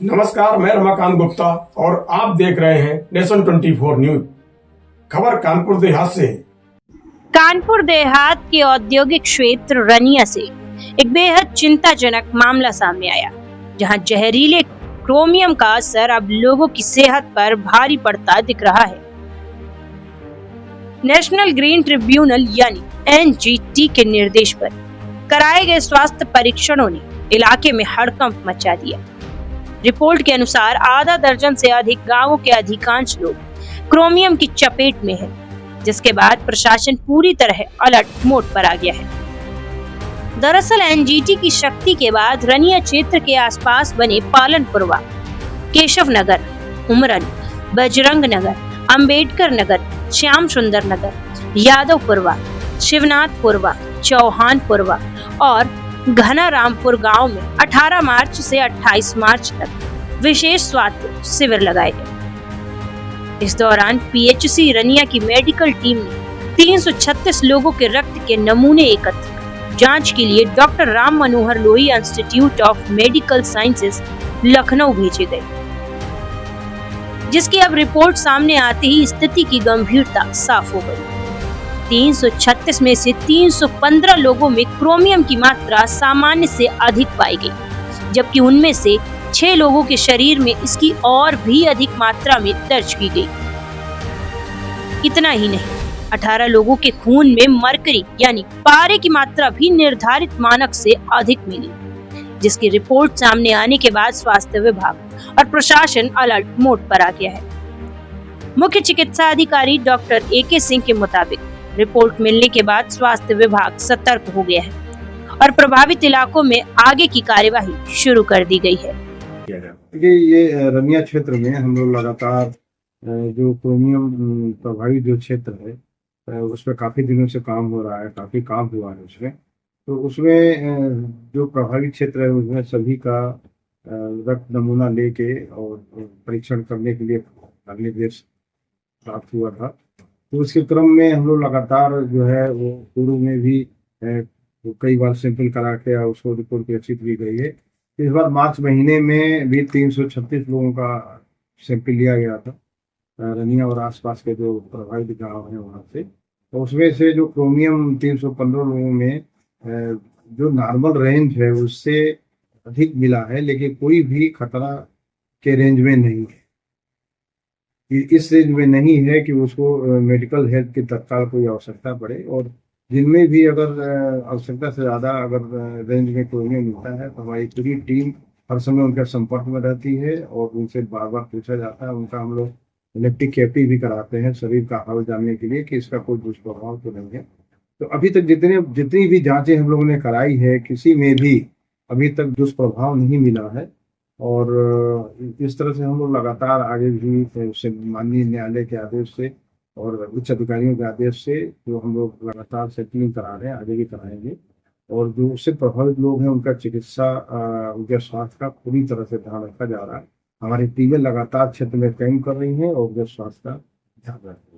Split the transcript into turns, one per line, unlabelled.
नमस्कार, मैं रमाकांत गुप्ता और आप देख रहे हैं नेशन 24 न्यूज। खबर कानपुर देहात से।
कानपुर देहात के औद्योगिक क्षेत्र रनिया से एक बेहद चिंताजनक मामला सामने आया, जहां जहरीले क्रोमियम का असर अब लोगों की सेहत पर भारी पड़ता दिख रहा है। नेशनल ग्रीन ट्रिब्यूनल यानी एनजीटी के निर्देश पर कराए गए स्वास्थ्य परीक्षणों ने इलाके में हड़कंप मचा दिया। रिपोर्ट के अनुसार आधा दर्जन से अधिक गांवों के अधिकांश लोग क्रोमियम की चपेट में है, जिसके बाद प्रशासन पूरी तरह अलर्ट मोड पर आ गया है। दरअसल एनजीटी की शक्ति के बाद रनिया क्षेत्र के आसपास बने पालनपुरवा, केशव नगर, उमरन, बजरंग नगर, अंबेडकर नगर, श्याम सुंदर नगर, यादवपुरवा, शिवनाथपुरवा, चौहानपुरवा और घनारामपुर गांव में 18 मार्च से 28 मार्च तक विशेष स्वास्थ्य शिविर लगाए गए। इस दौरान पीएचसी रनिया की मेडिकल टीम ने 336 लोगों के रक्त के नमूने एकत्र जांच के लिए doctor Ram Manohar Lohia institute of medical sciences Lucknow भेजे गए, जिसकी अब रिपोर्ट सामने आते ही स्थिति की गंभीरता साफ हो गई। 336 में से 315 लोगों में क्रोमियम की मात्रा सामान्य से अधिक पाई गई, जबकि उनमें से 6 लोगों के शरीर में इसकी और भी अधिक मात्रा में दर्ज की गई। इतना ही नहीं, 18 लोगों के खून में मरकरी यानी पारे की मात्रा भी निर्धारित मानक से अधिक मिली, जिसकी रिपोर्ट सामने आने के बाद स्वास्थ्य विभाग और प्रशासन अलर्ट मोड पर आ गया है। मुख्य चिकित्सा अधिकारी डॉक्टर AK सिंह के मुताबिक रिपोर्ट मिलने के बाद स्वास्थ्य विभाग सतर्क हो गया है और प्रभावित इलाकों में आगे की कार्यवाही शुरू कर दी गई है।
ये रनिया क्षेत्र में हम लोग लगातार जो क्रोमियम प्रभावित जो क्षेत्र है उस पर काफी दिनों से काम हो रहा है, काफी काम हुआ है उसमें। तो उसमें जो प्रभावित क्षेत्र है उसमें सभी का रक्त नमूना लेके और परीक्षण करने के लिए निर्देश प्राप्त हुआ था। तो उसके क्रम में हम लोग लगातार जो है वो पूर्व में भी कई बार सैंपल करा के उसको रिपोर्ट प्रदर्शित की गई है। इस बार मार्च महीने में भी 336 लोगों का सैंपल लिया गया था रनिया और आसपास के जो प्रभावित गाँव हैं वहाँ से। तो उसमें से जो क्रोमियम 315 लोगों में जो नॉर्मल रेंज है उससे अधिक मिला है, लेकिन कोई भी खतरा के रेंज में नहीं है। इस रेंज में नहीं है कि उसको मेडिकल हेल्प की तत्काल कोई आवश्यकता पड़े, और जिनमें भी अगर आवश्यकता से ज़्यादा अगर रेंज में क्रोमियम मिलता है तो हमारी पूरी टीम हर समय उनके संपर्क में रहती है और उनसे बार बार पूछा जाता है। उनका हम लोग इलेक्ट्रिक भी कराते हैं शरीर का हाल जानने के लिए कि इसका कोई दुष्प्रभाव तो नहीं है। तो अभी तक जितनी भी जांचें हम लोगों ने कराई है, किसी में भी अभी तक दुष्प्रभाव नहीं मिला है। और इस तरह से हम लोग लगातार आगे भी माननीय न्यायालय के आदेश से और उच्च अधिकारियों के आदेश से जो हम लोग लगातार सेटलिंग करा रहे हैं, आगे भी कराएंगे। और जो उससे प्रभावित लोग हैं उनका चिकित्सा उनके स्वास्थ्य का पूरी तरह से ध्यान रखा जा रहा है। हमारी टीमें लगातार क्षेत्र में कैंप कर रही हैं और उनके स्वास्थ्य का ध्यान रख रही हैं।